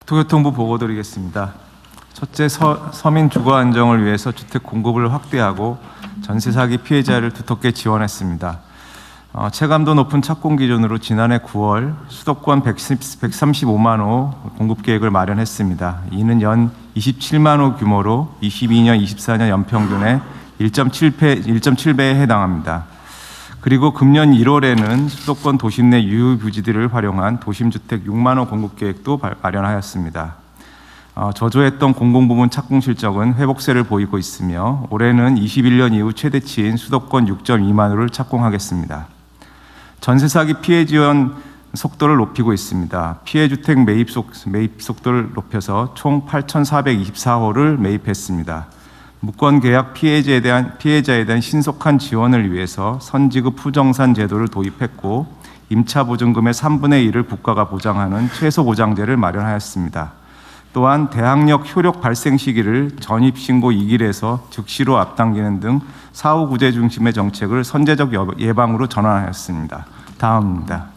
국토교통부 보고드리겠습니다. 첫째, 서민 주거 안정을 위해서 주택 공급을 확대하고 전세 사기 피해자를 두텁게 지원했습니다. 체감도 높은 착공 기준으로 지난해 9월 수도권 135만 호 공급 계획을 마련했습니다. 이는 연 27만 호 규모로 22년, 24년 연평균의 1.7배에 해당합니다. 그리고 금년 1월에는 수도권 도심 내 유휴부지들을 활용한 도심주택 6만 호 공급 계획도 마련하였습니다. 저조했던 공공부문 착공 실적은 회복세를 보이고 있으며 올해는 21년 이후 최대치인 수도권 6.2만 호를 착공하겠습니다. 전세 사기 피해 지원 속도를 높이고 있습니다. 피해 주택 매입 속도를 높여서 총 8,424호를 매입했습니다. 무권 계약 피해자에 대한 신속한 지원을 위해서 선지급 후정산 제도를 도입했고 임차 보증금의 3분의 1을 국가가 보장하는 최소 보장제를 마련하였습니다. 또한 대학력 효력 발생 시기를 전입신고 2일에서 즉시로 앞당기는 등 사후 구제 중심의 정책을 선제적 예방으로 전환하였습니다. 다음입니다.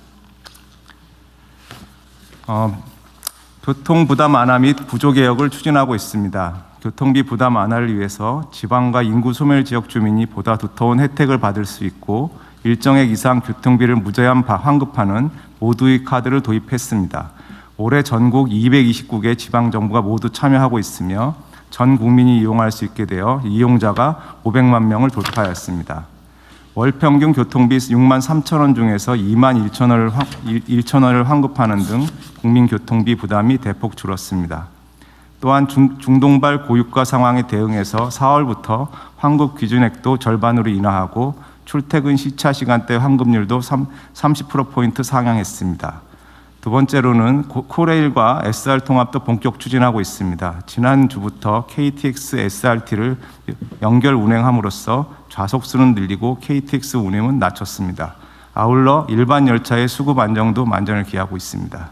교통 부담 완화 및 구조 개혁을 추진하고 있습니다. 교통비 부담 완화를 위해서 지방과 인구 소멸 지역 주민이 보다 두터운 혜택을 받을 수 있고 일정액 이상 교통비를 무제한 환급하는 모두의 카드를 도입했습니다. 올해 전국 229개 지방정부가 모두 참여하고 있으며 전 국민이 이용할 수 있게 되어 이용자가 500만 명을 돌파하였습니다. 월 평균 교통비 6만 3천 원 중에서 2만 1천 원을 환급하는 등 국민 교통비 부담이 대폭 줄었습니다. 또한 중동발 고유가 상황에 대응해서 4월부터 환급 기준액도 절반으로 인하하고 출퇴근 시차 시간대 환급률도 30%포인트 상향했습니다. 두 번째로는 코레일과 SR 통합도 본격 추진하고 있습니다. 지난주부터 KTX SRT를 연결 운행함으로써 좌석수는 늘리고 KTX 운임은 낮췄습니다. 아울러 일반 열차의 수급 안정도 만전을 기하고 있습니다.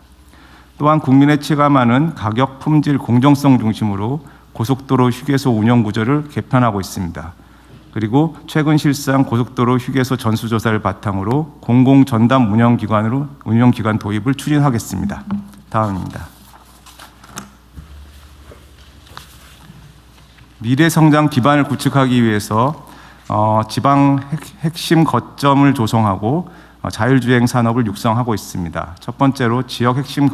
또한 국민의 체감하는 가격, 품질, 공정성 중심으로 고속도로 휴게소 운영 구조를 개편하고 있습니다. 그리고 최근 실시한 고속도로 휴게소 전수조사를 바탕으로 공공전담 운영기관 도입을 추진하겠습니다. 다음입니다. 미래 성장 기반을 구축하기 위해서 지방 핵심 거점을 조성하고 자율주행 산업을 육성하고 있습니다. 첫 번째로 지역 핵심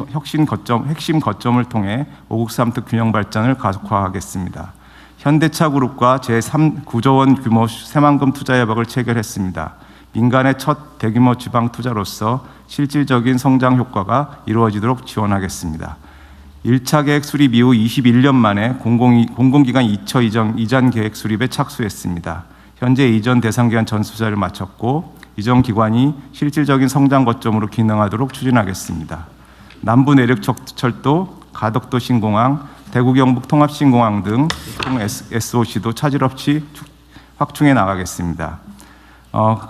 거점을 통해 5국 3특 균형 발전을 가속화하겠습니다. 현대차 그룹과 제9조 원 규모 새만금 투자 협약을 체결했습니다. 민간의 첫 대규모 지방 투자로서 실질적인 성장 효과가 이루어지도록 지원하겠습니다. 1차 계획 수립 이후 21년 만에 공공기관 2처 이전 계획 수립에 착수했습니다. 현재 이전 대상 기간 전수조사를 마쳤고 이전 기관이 실질적인 성장 거점으로 기능하도록 추진하겠습니다. 남부 내륙철도, 가덕도 신공항, 대구 경북 통합신공항 등 SOC도 차질 없이 확충해 나가겠습니다.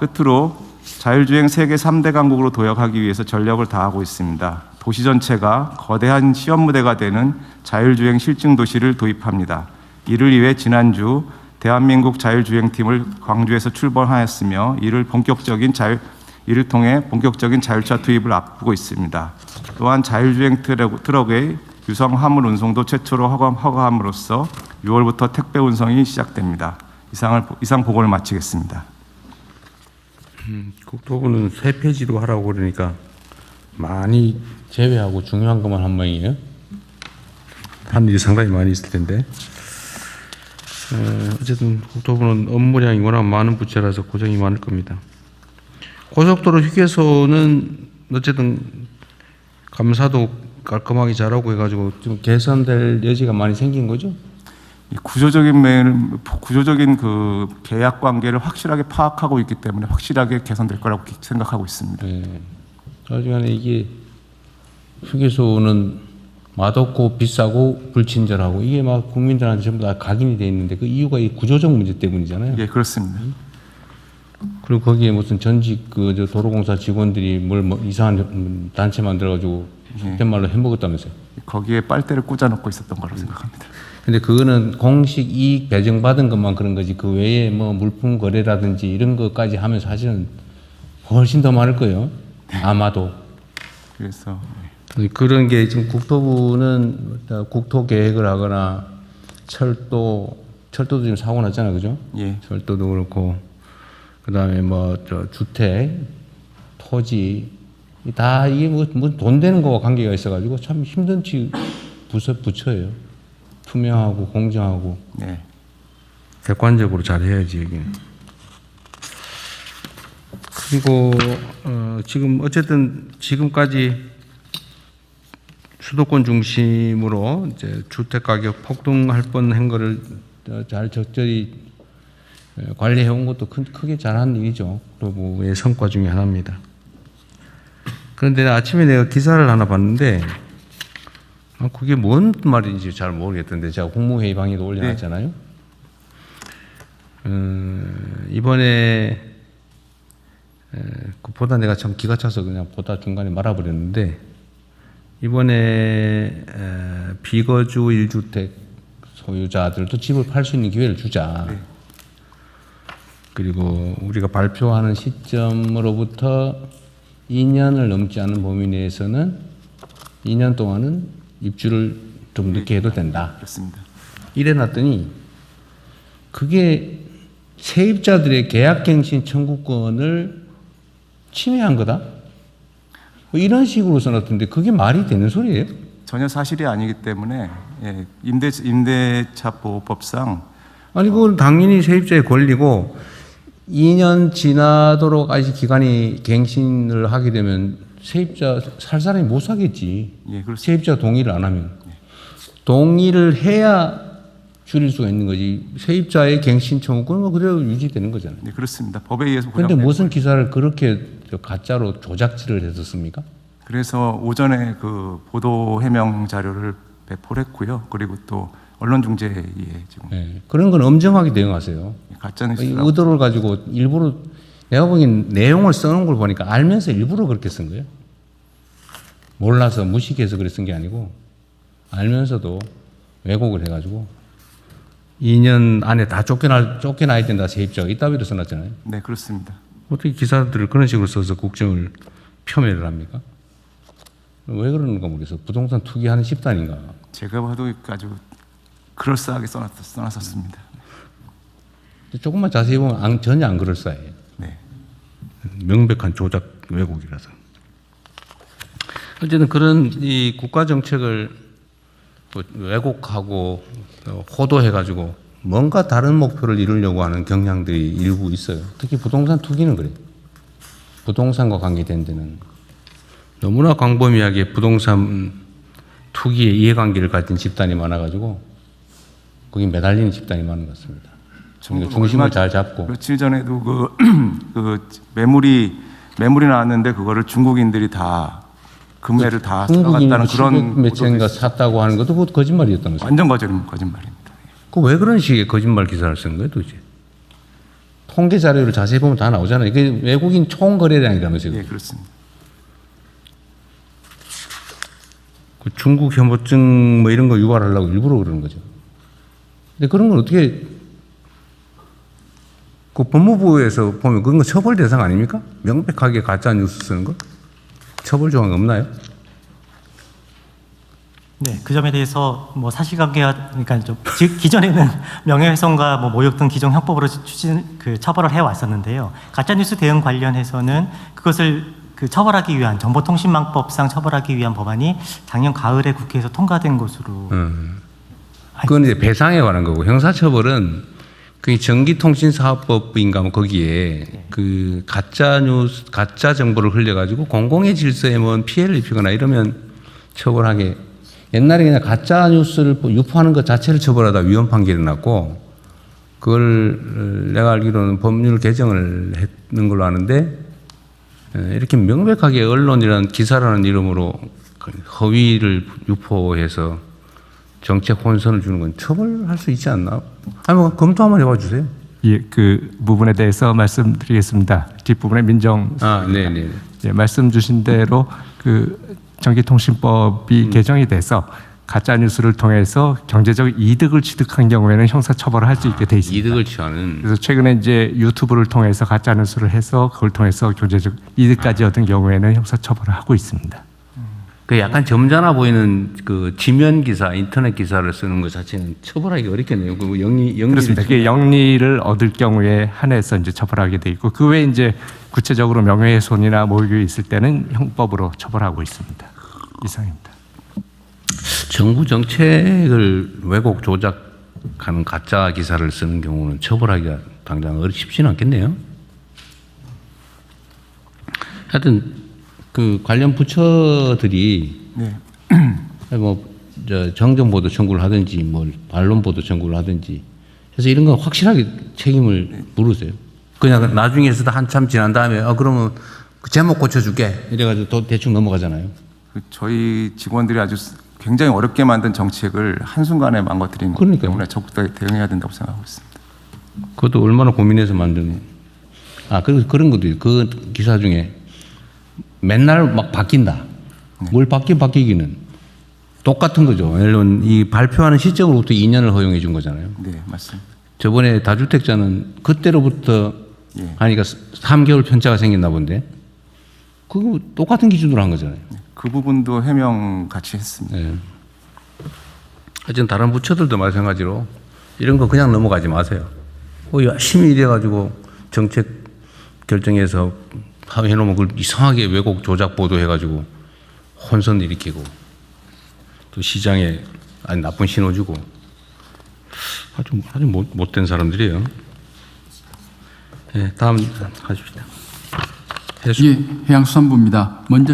끝으로 자율주행 세계 3대 강국으로 도약하기 위해서 전력을 다하고 있습니다. 도시 전체가 거대한 시험 무대가 되는 자율주행 실증 도시를 도입합니다. 이를 위해 지난주 대한민국 자율주행팀을 광주에서 출범하였으며 이를 통해 본격적인 자율차 투입을 앞두고 있습니다. 또한 자율주행 트럭의 유성 화물 운송도 최초로 허가함으로써 6월부터 택배 운송이 시작됩니다. 이상 보고를 마치겠습니다. 국토부는 세 페이지로 하라고 그러니까 많이 제외하고 중요한 것만 한 모양이에요. 한 일이 상당히 많이 있을 텐데. 어쨌든 국토부는 업무량이 워낙 많은 부처라서 고생이 많을 겁니다. 고속도로 휴게소는 어쨌든 감사도 깔끔하게 잘하고 해가지고 좀 개선될 여지가 많이 생긴 거죠? 구조적인 그 계약 관계를 확실하게 파악하고 있기 때문에 확실하게 개선될 거라고 생각하고 있습니다. 네. 하지만 이게 휴게소는 맛없고 비싸고 불친절하고 이게 막 국민들한테 전부 다 각인이 돼 있는데 그 이유가 이 구조적 문제 때문이잖아요. 예, 그렇습니다. 그리고 거기에 무슨 전직 저 도로공사 직원들이 뭐 이상한 단체 만들어가지고 속된 말로 해먹었다면서요. 거기에 빨대를 꽂아놓고 있었던 거라고 생각합니다. 근데 그거는 공식 이익 배정받은 것만 그런 거지 그 외에 뭐 물품 거래라든지 이런 것까지 하면 사실은 훨씬 더 많을 거예요. 아마도. 그래서 그런 게 지금 국토부는 국토 계획을 하거나 철도도 지금 사고 났잖아요, 그죠? 예. 철도도 그렇고 그다음에 뭐 저 주택, 토지 다 이게 뭐 돈 되는 거와 관계가 있어가지고 참 힘든 부처예요. 투명하고 공정하고 네. 객관적으로 잘 해야지 여기는. 그리고 지금 어쨌든 지금까지 수도권 중심으로 이제 주택 가격 폭등할 뻔한 거를 잘 적절히 관리해 온 것도 크게 잘한 일이죠. 국토부의 성과 중에 하나입니다. 그런데 아침에 내가 기사를 하나 봤는데 그게 뭔 말인지 잘 모르겠던데 제가 국무회의 방에도 올려놨잖아요. 이번에 보다 내가 참 기가 차서 그냥 보다 중간에 말아버렸는데 이번에 비거주 1주택 소유자들도 집을 팔 수 있는 기회를 주자. 네. 그리고 우리가 발표하는 시점으로부터 2년을 넘지 않은 범위 내에서는 2년 동안은 입주를 좀 늦게 해도 된다. 그렇습니다. 이래놨더니 그게 세입자들의 계약갱신 청구권을 침해한 거다. 뭐 이런 식으로 써놨던데 그게 말이 되는 소리예요? 전혀 사실이 아니기 때문에 예, 임대차보호법상 아니 그건 당연히 세입자의 권리고 2년 지나도록 아직 기간이 갱신을 하게 되면 세입자 살 사람이 못 사겠지. 예, 그렇습니다. 세입자 동의를 안 하면. 동의를 해야 줄일 수가 있는 거지. 세입자의 갱신 청구권은 그대로 유지되는 거잖아요. 네, 그렇습니다. 법에 의해서 그런데 보장된 무슨 기사를 그렇게 가짜로 조작질을 했었습니까? 그래서 오전에 그 보도 해명 자료를 배포를 했고요. 그리고 또 언론중재에 지금 네. 그런 건 엄정하게 대응하세요. 가짜뉴스라고 의도를 가지고 일부러 내가 보기엔 내용을 써놓은 걸 보니까 알면서 일부러 그렇게 쓴 거예요. 몰라서 무식해서 그래 쓴 게 아니고 알면서도 왜곡을 해가지고 2년 안에 다 쫓겨나야 된다 세입자가 이따위로 써놨잖아요. 네, 그렇습니다. 어떻게 기사들을 그런 식으로 써서 국정을 폄훼를 합니까? 왜 그러는가 모르겠어. 부동산 투기하는 집단인가. 제가 봐도 아주 그럴싸하게 써놨었습니다. 조금만 자세히 보면 전혀 안 그럴싸해요. 네. 명백한 조작 왜곡이라서. 어쨌든 그런 이 국가 정책을 왜곡하고 호도해가지고 뭔가 다른 목표를 이루려고 하는 경향들이 일부 있어요. 특히 부동산 투기는 그래요. 부동산과 관계된 데는 너무나 광범위하게 부동산 투기에 이해관계를 가진 집단이 많아가지고 거기 매달리는 집단이 많은 것 같습니다. 그러니까 중심을 잘 잡고. 며칠 전에도 그 매물이 나왔는데 그거를 중국인들이 다 금매를 다 들어갔다는 그런 매체인가 샀다고 하는 것도 그것도 거짓말이었다면서요. 완전 거짓말입니다. 그 왜 그런 식의 거짓말 기사를 쓴 거예요, 도대체? 통계 자료를 자세히 보면 다 나오잖아요. 이게 외국인 총 거래량이라면서요. 예, 그렇습니다. 그 중국 혐오증 뭐 이런 거 유발하려고 일부러 그러는 거죠. 근데 그런 건 어떻게 그 법무부에서 보면 그런 거 처벌 대상 아닙니까? 명백하게 가짜 뉴스 쓰는 거? 처벌 조항 없나요? 네, 그 점에 대해서 뭐 사실관계가 그러니까 좀 기존에는 명예훼손과 뭐 모욕 등 기존 형법으로 처벌을 해 왔었는데요. 가짜 뉴스 대응 관련해서는 그것을 처벌하기 위한 정보통신망법상 처벌하기 위한 법안이 작년 가을에 국회에서 통과된 것으로. 그건 이제 배상에 관한 거고 형사처벌은 그 전기통신사업법인가 뭐 거기에 그 가짜 뉴스, 가짜 정보를 흘려가지고 공공의 질서에 뭐 피해를 입히거나 이러면 처벌하게. 옛날에 그냥 가짜 뉴스를 유포하는 것 자체를 처벌하다 위헌 판결이 났고 그걸 내가 알기로는 법률 개정을 했는 걸로 아는데 이렇게 명백하게 언론이라는 기사라는 이름으로 허위를 유포해서 정책 혼선을 주는 건 처벌할 수 있지 않나? 아니 뭐 검토 한번 해봐 주세요. 예, 그 부분에 대해서 말씀드리겠습니다. 뒷부분에 민정. 네네. 예, 말씀 주신 대로 그 전기통신법이 개정이 돼서 가짜 뉴스를 통해서 경제적 이득을 취득한 경우에는 형사처벌을 할 수 있게 돼 있습니다. 이득을 취하는. 그래서 최근에 이제 유튜브를 통해서 가짜 뉴스를 해서 그걸 통해서 경제적 이득까지 얻은 경우에는 형사처벌을 하고 있습니다. 그 약간 점잖아 보이는 그 지면 기사, 인터넷 기사를 쓰는 것 자체는 처벌하기 어렵겠네요. 그 그렇습니다. 그게 영리를 얻을 경우에 한해서 이제 처벌하게 돼 있고 그 외에 이제 구체적으로 명예훼손이나 모욕이 있을 때는 형법으로 처벌하고 있습니다. 이상입니다. 정부 정책을 왜곡 조작하는 가짜 기사를 쓰는 경우는 처벌하기가 당장 쉽지는 않겠네요. 하여튼 그 관련 부처들이 네. 저 정정보도 청구를 하든지 뭐 반론보도 청구를 하든지 해서 이런 건 확실하게 책임을 물으세요. 그냥 나중에서도 한참 지난 다음에 그러면 그 제목 고쳐줄게 이래가지고 또 대충 넘어가잖아요. 저희 직원들이 아주 굉장히 어렵게 만든 정책을 한순간에 망가뜨리는 거기 그러니까요. 때문에 적극적으로 대응해야 된다고 생각하고 있습니다. 그것도 얼마나 고민해서 만든. 그리고 그런 것도 있어요. 그 기사 중에 맨날 막 바뀐다. 뭘 바뀌기는 똑같은 거죠. 예를 들면 이 발표하는 시점으로부터 2년을 허용해 준 거잖아요. 네, 맞습니다. 저번에 다주택자는 그때로부터 예. 하니까 3개월 편차가 생겼나 본데 그거 똑같은 기준으로 한 거잖아요. 그 부분도 해명 같이 했습니다. 네. 하여튼 다른 부처들도 마찬가지로 이런 거 그냥 넘어가지 마세요. 열심히 일해가지고 정책 결정해서 해놓으면 그걸 이상하게 왜곡 조작 보도해가지고 혼선 일으키고 또 시장에 나쁜 신호 주고 아주 못된 사람들이에요. 네, 다음 하십시다. 예, 해양수산부입니다. 먼저